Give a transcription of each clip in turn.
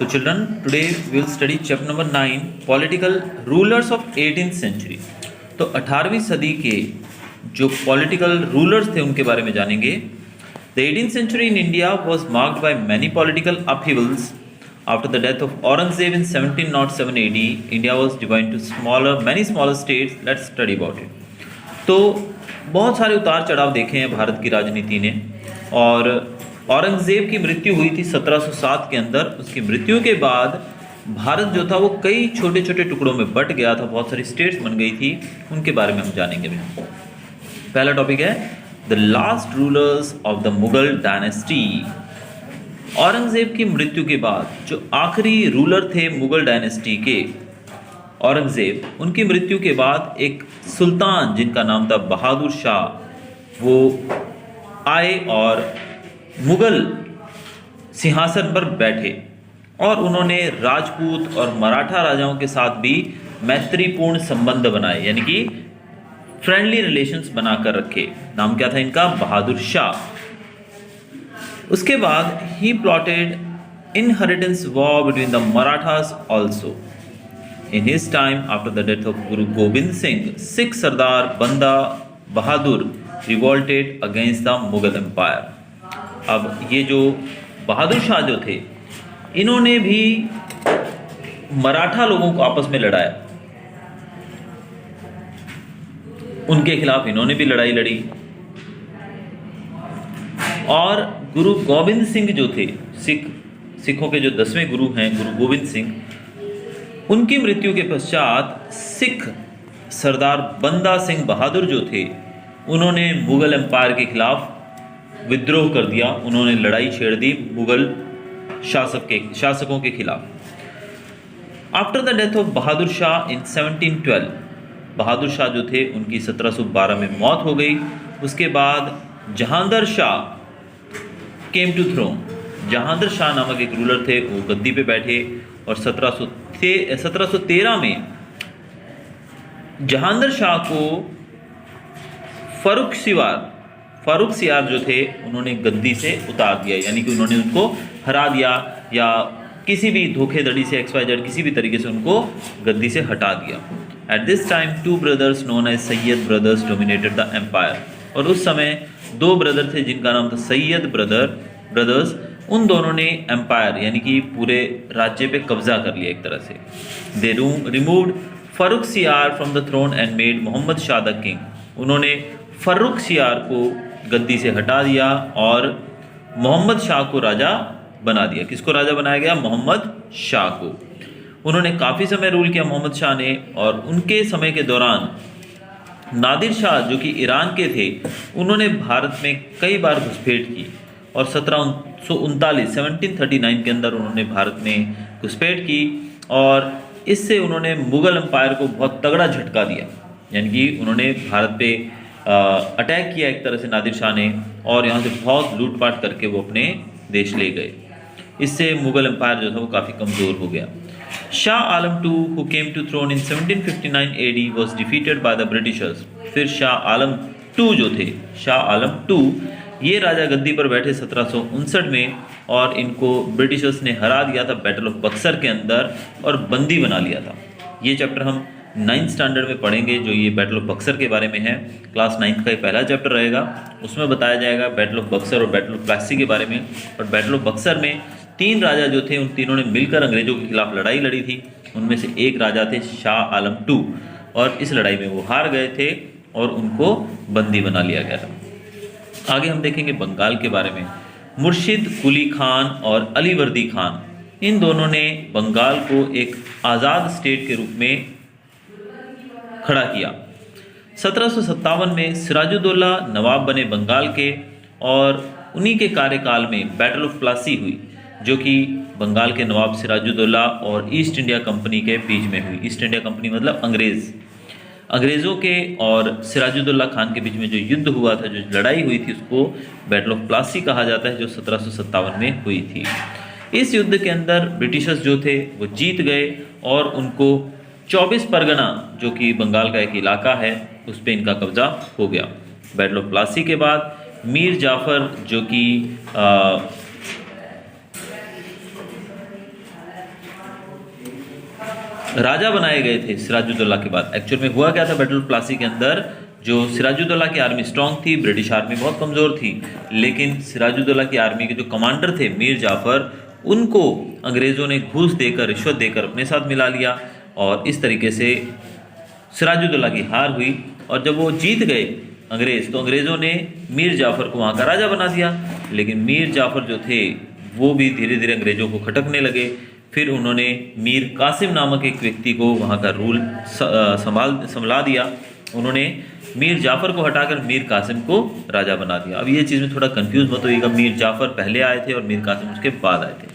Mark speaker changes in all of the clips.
Speaker 1: So children, today we will study chapter number 9, Political Rulers of 18th Century. तो 18वीं सदी के जो political rulers थे उनके बारे में जानेंगे. The 18th century in India was marked by many political upheavals. After the death of Aurangzeb in 1707 AD, India was divided into many smaller states. Let's study about it. तो बहुत सारे उतार चढ़ाव देखे हैं भारत की राजनीति ने. और औरंगजेब की मृत्यु हुई थी 1707 के अंदर. उसकी मृत्यु के बाद भारत जो था वो कई छोटे छोटे टुकड़ों में बट गया था, बहुत सारी स्टेट्स बन गई थी. उनके बारे में हम जानेंगे. पहला टॉपिक है the last rulers of the Mughal dynasty. Aurangzeb की मृत्यु के बाद जो आखिरी रूलर थे मुगल डायनेस्टी के, औरंगजेब, उनकी मृत्यु के बाद एक सुल्तान जिनका नाम था बहादुर शाह, वो आए और मुगल सिंहासन पर बैठे और उन्होंने राजपूत और मराठा राजाओं के साथ भी मैत्रीपूर्ण संबंध बनाए, यानी कि फ्रेंडली रिलेशंस बनाकर रखे. नाम क्या था इनका? बहादुर शाह. उसके बाद ही plotted inheritance war between the Marathas also. In his time, after the death of Guru Gobind Singh, Sikh Sardar Banda Bahadur revolted against the Mughal Empire. अब ये जो बहादुर शाह जो थे, इन्होंने भी मराठा लोगों को आपस में लड़ाया. उनके खिलाफ इन्होंने भी लड़ाई लड़ी. और गुरु गोविंद सिंह जो थे, सिखों के जो 10वें गुरु हैं गुरु गोविंद सिंह, उनकी मृत्यु के पश्चात सिख सरदार बंदा सिंह बहादुर जो थे, उन्होंने मुगल एम्पायर के खिलाफ विद्रोह कर दिया. उन्होंने लड़ाई छेड़ दी मुगल शासकों के खिलाफ. After the death of Bahadur Shah इन 1712, बहादुर शाह जो थे उनकी 1712 में मौत हो गई. उसके बाद Jahangir Shah came to throne. Jahangir Shah नामक एक रूलर थे, वो गद्दी पे बैठे और 1713 में जहांगीर शाह को फारूक सियार जो थे उन्होंने गद्दी से उतार दिया, यानी कि उन्होंने उनको हरा दिया या किसी भी धोखेधड़ी से XYZ किसी भी तरीके से उनको गद्दी से हटा दिया. At this time 2 brothers known as Sayyid brothers dominated the empire. और उस समय 2 ब्रदर थे जिनका नाम था सैयद ब्रदर्स. उन दोनों ने एम्पायर यानी कि पूरे राज्य पे कब्जा कर लिया एक तरह से. दे removed Farrukh Siyar from the throne and made Mohammad Shah the king. उन्होंने फारूक सियार को गद्दी से हटा दिया और मोहम्मद शाह को राजा बना दिया. किसको राजा बनाया गया? मोहम्मद शाह को. उन्होंने काफ़ी समय रूल किया मोहम्मद शाह ने. और उनके समय के दौरान नादिर शाह जो कि ईरान के थे, उन्होंने भारत में कई बार घुसपैठ की और 1739 के अंदर उन्होंने भारत में घुसपैठ की और इससे उन्होंने मुगल एम्पायर को बहुत तगड़ा झटका दिया. यानी कि उन्होंने भारत पे अटैक किया एक तरह से नादिर शाह ने, और यहाँ से बहुत लूटपाट करके वो अपने देश ले गए. इससे मुगल एम्पायर जो था वो काफ़ी कमज़ोर हो गया. Shah Alam II who came to throne in 1759 AD was defeated by the Britishers. फिर शाह आलम II जो थे, शाह आलम II, ये राजा गद्दी पर बैठे 1759 में और इनको ब्रिटिशर्स ने हरा दिया था बैटल ऑफ बक्सर के अंदर और बंदी बना लिया था. ये चैप्टर हम 9th स्टैंडर्ड में पढ़ेंगे जो ये बैटल ऑफ बक्सर के बारे में है. क्लास 9th का ये पहला चैप्टर रहेगा. उसमें बताया जाएगा बैटल ऑफ बक्सर और बैटल ऑफ प्लासी के बारे में. और बैटल ऑफ बक्सर में 3 राजा जो थे, उन तीनों ने मिलकर अंग्रेजों के खिलाफ लड़ाई लड़ी थी. उनमें से एक राजा थे शाह आलम II और इस लड़ाई में वो हार गए थे और उनको बंदी बना लिया गया था. आगे हम देखेंगे बंगाल के बारे में. मुर्शिद कुली खान और अली वर्दी खान, इन दोनों ने बंगाल को एक आज़ाद स्टेट के रूप में खड़ा किया. 1757 में सिराजुद्दौला नवाब बने बंगाल के और उन्हीं के कार्यकाल में बैटल ऑफ प्लासी हुई, जो कि बंगाल के नवाब सिराजुद्दौला और ईस्ट इंडिया कंपनी के बीच में हुई. ईस्ट इंडिया कंपनी मतलब अंग्रेज़ों के और सिराजुद्दौला खान के बीच में जो युद्ध हुआ था, जो लड़ाई हुई थी, उसको बैटल ऑफ प्लासी कहा जाता है, जो 1757 में हुई थी. इस युद्ध के अंदर ब्रिटिशर्स जो थे वो जीत गए और उनको 24 परगना, जो कि बंगाल का एक इलाका है, उस पर इनका कब्जा हो गया. बैटल ऑफ प्लासी के बाद मीर जाफ़र जो कि राजा बनाए गए थे सिराजुद्दौला के बाद। एक्चुअल में हुआ क्या था बैटल ऑफ प्लासी के अंदर, जो सिराजुद्दौला की आर्मी स्ट्रांग थी, ब्रिटिश आर्मी बहुत कमज़ोर थी, लेकिन सिराजुद्दौला की आर्मी के जो कमांडर थे मीर जाफ़र, उनको अंग्रेज़ों ने घूस देकर, रिश्वत देकर अपने साथ मिला लिया और इस तरीके से सिराजुद्दौला की हार हुई। और जब वो जीत गए अंग्रेज़, तो अंग्रेज़ों ने मीर जाफ़र को वहाँ का राजा बना दिया। लेकिन मीर जाफ़र जो थे वो भी धीरे धीरे अंग्रेज़ों को खटकने लगे। फिर उन्होंने मीर कासिम नामक एक व्यक्ति को वहाँ का रूल संभाला दिया। उन्होंने मीर जाफ़र को हटाकर मीर कासिम को राजा बना दिया। अब ये चीज़ में थोड़ा कंफ्यूज मत होइएगा, मीर जाफ़र पहले आए थे और मीर कासिम उसके बाद आए थे।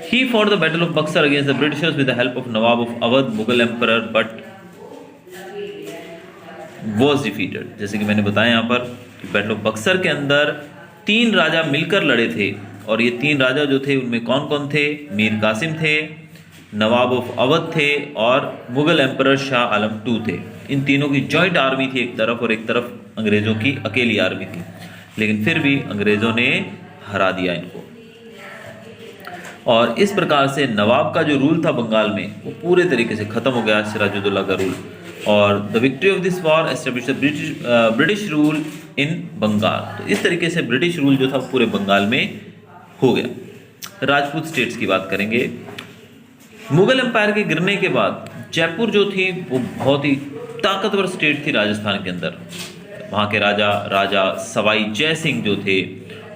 Speaker 1: He fought the Battle of Buxar against the Britishers with the help of Nawab of Awadh, Mughal Emperor, but was defeated। जैसे कि मैंने बताया यहाँ पर कि बैटल ऑफ बक्सर के अंदर 3 राजा मिलकर लड़े थे, और ये 3 राजा जो थे उनमें कौन कौन थे? मीर कासिम थे, नवाब ऑफ अवध थे और मुग़ल एम्परर शाह आलम II थे। इन तीनों की जॉइंट आर्मी थी एक तरफ, और एक तरफ अंग्रेज़ों की अकेली आर्मी थी। लेकिन फिर भी अंग्रेज़ों ने हरा दिया इनको, और इस प्रकार से नवाब का जो रूल था बंगाल में वो पूरे तरीके से ख़त्म हो गया, सिराजुद्दौला का रूल। और the victory of this war establish the British rule in Bengal. तो इस तरीके से ब्रिटिश रूल जो था पूरे बंगाल में हो गया। राजपूत स्टेट्स की बात करेंगे। मुग़ल एम्पायर के गिरने के बाद जयपुर जो थी वो बहुत ही ताकतवर स्टेट थी राजस्थान के अंदर। वहाँ के राजा सवाई जय सिंह जो थे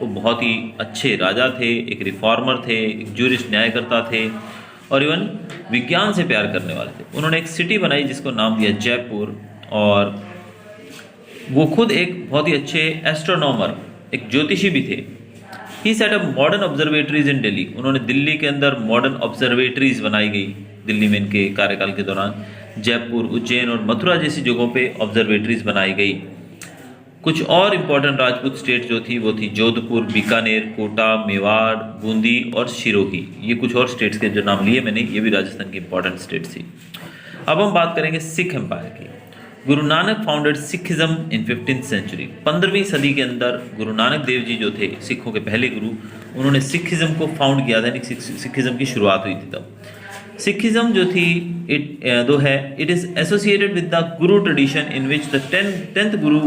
Speaker 1: वो बहुत ही अच्छे राजा थे, एक रिफॉर्मर थे, एक ज्यूरिस्ट न्यायकर्ता थे, और इवन विज्ञान से प्यार करने वाले थे। उन्होंने एक सिटी बनाई जिसको नाम दिया जयपुर, और वो खुद एक बहुत ही अच्छे एस्ट्रोनॉमर, एक ज्योतिषी भी थे। ही सेट अप मॉडर्न ऑब्जर्वेटरीज इन दिल्ली। उन्होंने दिल्ली के अंदर मॉडर्न ऑब्जर्वेटरीज बनाई गई दिल्ली में इनके कार्यकाल के दौरान। जयपुर, उज्जैन और मथुरा जैसी जगहों पे ऑब्जर्वेटरीज बनाई गई। कुछ और इम्पोर्टेंट राजपूत स्टेट जो थी वो थी जोधपुर, बीकानेर, कोटा, मेवाड़, बूंदी और सिरोही। ये कुछ और स्टेट्स के जो नाम लिए मैंने, ये भी राजस्थान की इंपॉर्टेंट स्टेट्स थी। अब हम बात करेंगे सिख एम्पायर की। गुरु नानक फाउंडेड सिखिज्म इन 15th सेंचुरी। 15वीं सदी के अंदर गुरु नानक देव जी जो थे सिखों के पहले गुरु, उन्होंने सिखिज्म को फाउंड किया था, यानी सिखिज्म की शुरुआत हुई थी तब। सिखिज्म जो थी it is associated with the guru tradition in which the 10th gurus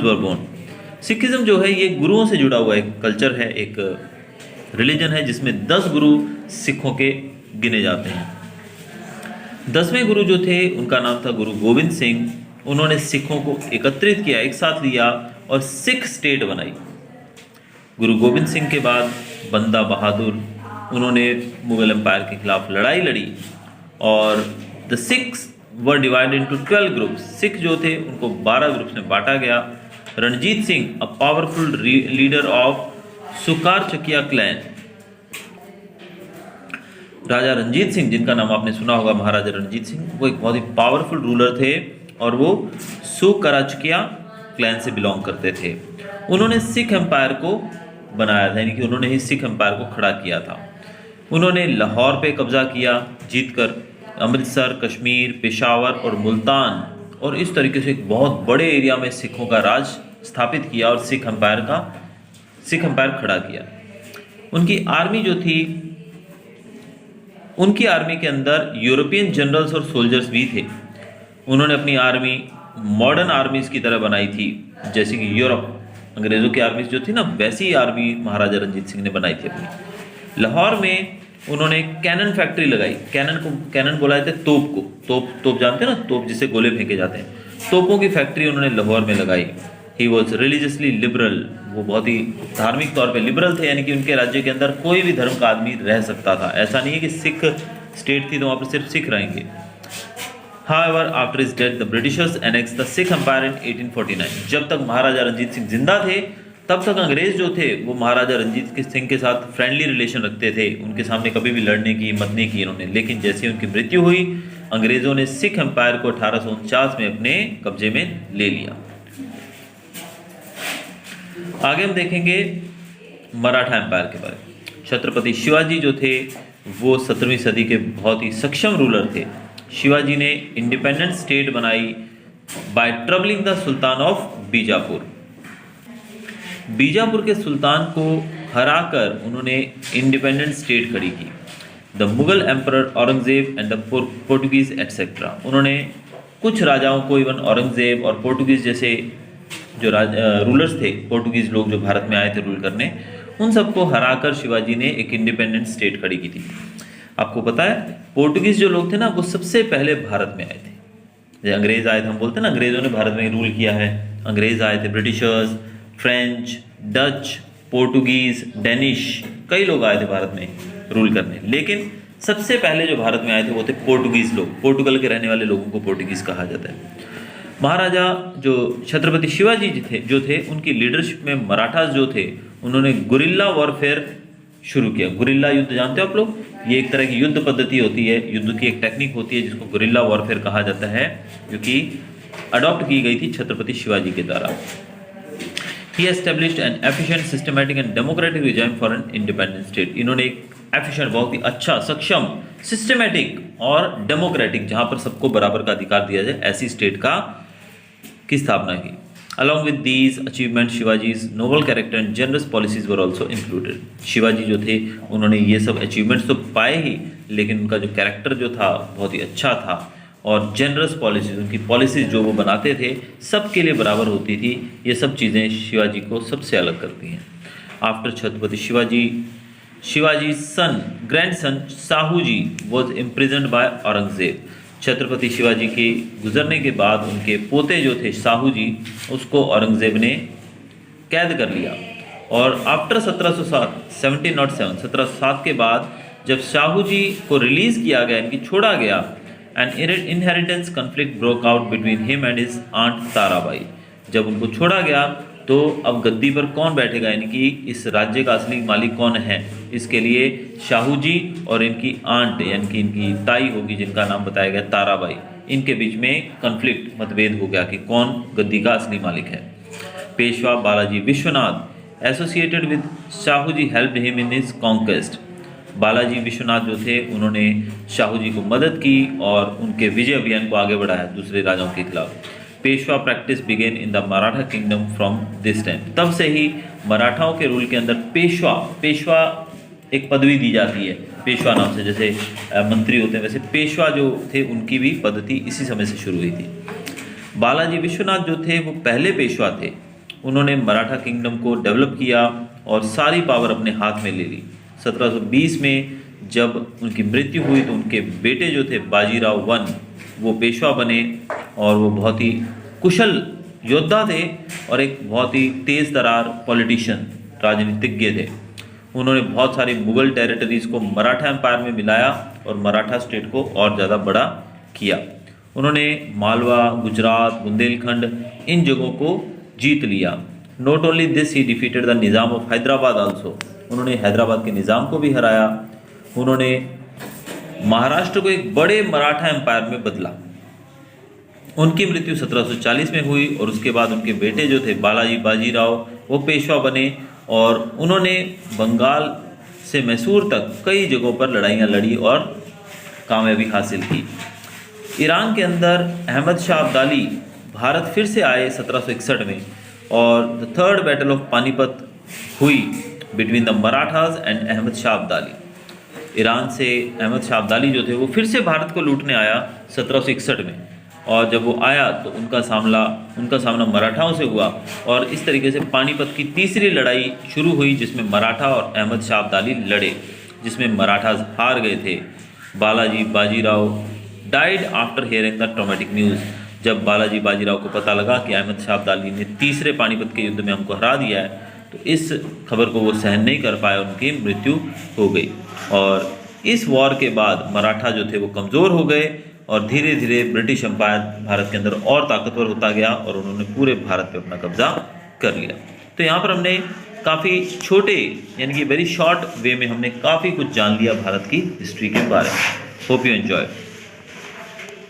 Speaker 1: were born. Sikhism जो है ये गुरुओं से जुड़ा हुआ एक कल्चर है, एक रिलीजन है जिसमें 10 गुरु सिखों के गिने जाते हैं। 10वें गुरु जो थे उनका नाम था गुरु गोविंद सिंह। उन्होंने सिखों को एकत्रित किया, एक साथ लिया और सिख स्टेट बनाई। गुरु गोविंद सिंह के बाद बंदा बहादुर, उन्होंने मुग़ल एम्पायर के खिलाफ लड़ाई लड़ी, और the Sikhs were divided into 12 groups. Sikh जो थे उनको 12 ग्रुप्स में बांटा गया। Ranjit Singh, a powerful leader of Sukerchakia clan. Raja Ranjit Singh, जिनका नाम आपने सुना होगा, महाराजा रणजीत सिंह, वो एक बहुत ही पावरफुल रूलर थे और वो सुकराचकिया क्लैन से बिलोंग करते थे। उन्होंने सिख एम्पायर को बनाया था, यानी कि उन्होंने ही सिख एम्पायर को खड़ा किया था। उन्होंने लाहौर पे कब्जा किया जीतकर, अमृतसर, कश्मीर, पेशावर और मुल्तान, और इस तरीके से एक बहुत बड़े एरिया में सिखों का राज स्थापित किया और सिख एम्पायर खड़ा किया। उनकी आर्मी जो थी, उनकी आर्मी के अंदर यूरोपियन जनरल्स और सोल्जर्स भी थे। उन्होंने अपनी आर्मी मॉडर्न आर्मीज की तरह बनाई थी, जैसे कि यूरोप अंग्रेज़ों की आर्मीज जो थी ना, वैसी आर्मी महाराजा रणजीत सिंह ने बनाई थी अपनी। लाहौर में उन्होंने कैनन फैक्ट्री लगाई। कैनन बोला जाता है तोप को, तोप जानते हैं ना, तोप जिससे गोले फेंके जाते हैं, तोपों की फैक्ट्री उन्होंने लाहौर में लगाई। ही वॉज रिलीजियसली लिबरल, वो बहुत ही धार्मिक तौर पे लिबरल थे, यानी कि उनके राज्य के अंदर कोई भी धर्म का आदमी रह सकता था। ऐसा नहीं है कि सिख स्टेट थी तो वहाँ पर सिर्फ सिख रहेंगे। However, after his death, the Britishers annexed the Sikh Empire in 1849. जब तक महाराजा रणजीत सिंह जिंदा थे तब तक अंग्रेज जो थे वो महाराजा रणजीत सिंह के साथ फ्रेंडली रिलेशन रखते थे, उनके सामने कभी भी लड़ने की हिम्मत नहीं की इन्होंने। लेकिन जैसे उनकी मृत्यु हुई, अंग्रेजों ने सिख एम्पायर को 1849 में अपने कब्जे में ले लिया। आगे हम देखेंगे मराठा एम्पायर के बारे में। छत्रपति शिवाजी जो थे वो 17वीं सदी के बहुत ही सक्षम रूलर थे। शिवाजी ने इंडिपेंडेंट स्टेट बनाई by troubling the sultan of Bijapur. Bijapur के सुल्तान को हराकर उन्होंने इंडिपेंडेंट स्टेट खड़ी की। The Mughal emperor Aurangzeb and the Portuguese etcetera. उन्होंने कुछ राजाओं को, इवन औरंगजेब और पोर्टुगीज जैसे जो रूलर्स थे, पोर्टुगीज लोग जो भारत में आए थे रूल करने, उन सबको हराकर शिवाजी ने एक इंडिपेंडेंट स्टेट खड़ी की थी। आपको पता है पोर्टुगीज जो लोग थे ना, वो सबसे पहले भारत में आए थे। जैसे अंग्रेज आए थे, हम बोलते हैं ना अंग्रेजों ने भारत में रूल किया है। अंग्रेज आए थे, Britishers, French, Dutch, Portuguese, Danish, कई लोग आए थे भारत में रूल करने। लेकिन सबसे पहले जो भारत में आए थे वो थे पोर्टुगीज लोग। पोर्टुगल के रहने वाले लोगों को पोर्टुगीज कहा जाता है। महाराजा जो छत्रपति शिवाजी जी थे उनकी लीडरशिप में मराठास जो थे, उन्होंने गुरिल्ला वॉरफेयर शुरू किया। गुरिल्ला युद्ध जानते हो आप लोग? ये एक तरह की युद्ध पद्धति होती है, युद्ध की एक टेक्निक होती है जिसको गुरिल्ला वॉरफेयर कहा जाता है, जो कि अडॉप्ट की गई थी छत्रपति शिवाजी के द्वारा। He established an efficient, systematic and democratic regime for an independent state. इन्होंने एक एफिशिएंट, बहुत ही अच्छा, सक्षम, सिस्टमैटिक और डेमोक्रेटिक, जहां पर सबको बराबर का अधिकार दिया जाए, ऐसी स्टेट की स्थापना की। Along with these achievements, Shivaji's noble character and generous policies were also included. Shivaji जो थे उन्होंने ये सब अचीवमेंट्स तो पाए ही, लेकिन उनका जो कैरेक्टर जो था बहुत ही अच्छा था, और जेनरस पॉलिसीज, उनकी पॉलिसीज जो वो बनाते थे सबके लिए बराबर होती थी। ये सब चीज़ें शिवाजी को सबसे अलग करती हैं। After Chhatrapati Shivaji son, grandson Sahu ji was imprisoned by Aurangzeb. Chhatrapati Shivaji के गुजरने के बाद उनके पोते जो थे साहू जी, उसको औरंगजेब ने कैद कर लिया। और आफ्टर 1707 के बाद जब साहू जी को रिलीज किया गया, इनकी छोड़ा गया, an inheritance conflict broke out between him and his aunt Tarabai. जब उनको छोड़ा गया तो अब गद्दी पर कौन बैठेगा, यानी कि इस राज्य का असली मालिक कौन है, इसके लिए शाहू जी और इनकी आंट यानी कि इनकी ताई होगी जिनका नाम बताया गया ताराबाई, इनके बीच में कन्फ्लिक्ट, मतभेद हो गया कि कौन गद्दी का असली मालिक है। Peshwa Balaji Vishwanath associated with Shahu ji helped him in his conquest. Balaji Vishwanath जो थे उन्होंने शाहू जी को मदद की और उनके विजय अभियान को आगे बढ़ाया दूसरे राजाओं के खिलाफ। Peshwa practice began in the Maratha kingdom from this time. तब से ही मराठाओं के रूल के अंदर पेशवा एक पदवी दी जाती है, पेशवा नाम से, जैसे मंत्री होते हैं वैसे पेशवा जो थे उनकी भी पद्धति इसी समय से शुरू हुई थी। बालाजी विश्वनाथ जो थे वो पहले पेशवा थे। उन्होंने मराठा किंगडम को डेवलप किया और सारी पावर अपने हाथ में ले ली। 1720 में जब उनकी मृत्यु हुई तो उनके बेटे जो थे बाजीराव वन, वो पेशवा बने और वो बहुत ही कुशल योद्धा थे और एक बहुत ही तेज़ तरार पॉलिटिशियन, राजनीतिज्ञ थे। उन्होंने बहुत सारी मुगल टेरिटरीज़ को मराठा एम्पायर में मिलाया और मराठा स्टेट को और ज़्यादा बड़ा किया। उन्होंने मालवा, गुजरात, बुंदेलखंड, इन जगहों को जीत लिया। Not only this, he defeated the Nizam of Hyderabad also. उन्होंने हैदराबाद के निज़ाम को भी हराया। उन्होंने महाराष्ट्र को एक बड़े मराठा एम्पायर में बदला। उनकी मृत्यु 1740 में हुई और उसके बाद उनके बेटे जो थे बालाजी बाजीराव वो पेशवा बने और उन्होंने बंगाल से मैसूर तक कई जगहों पर लड़ाइयाँ लड़ी और कामयाबी हासिल की। ईरान के अंदर अहमद शाह अब्दाली भारत फिर से आए 1761 में और the third battle of Panipat हुई between the Marathas and Ahmad Shah Abdali. Iran से अहमद शाह अब्दाली जो थे वो फिर से भारत को लूटने आया 1761 में, और जब वो आया तो उनका सामना मराठाओं से हुआ और इस तरीके से पानीपत की तीसरी लड़ाई शुरू हुई जिसमें मराठा और अहमद शाह अब्दाली लड़े, जिसमें मराठास हार गए थे। Balaji Bajirao died after hearing the traumatic news. जब बालाजी बाजीराव को पता लगा कि अहमद शाह अब्दाली ने तीसरे पानीपत के युद्ध में हमको हरा दिया है, तो इस खबर को वो सहन नहीं कर पाए, उनकी मृत्यु हो गई। और इस वॉर के बाद मराठा जो थे वो कमज़ोर हो गए और धीरे धीरे ब्रिटिश एम्पायर भारत के अंदर और ताकतवर होता गया और उन्होंने पूरे भारत पे अपना कब्जा कर लिया। तो यहाँ पर हमने काफ़ी छोटे यानी कि वेरी शॉर्ट वे में हमने काफ़ी कुछ जान लिया भारत की हिस्ट्री के बारे में। Hope you enjoy.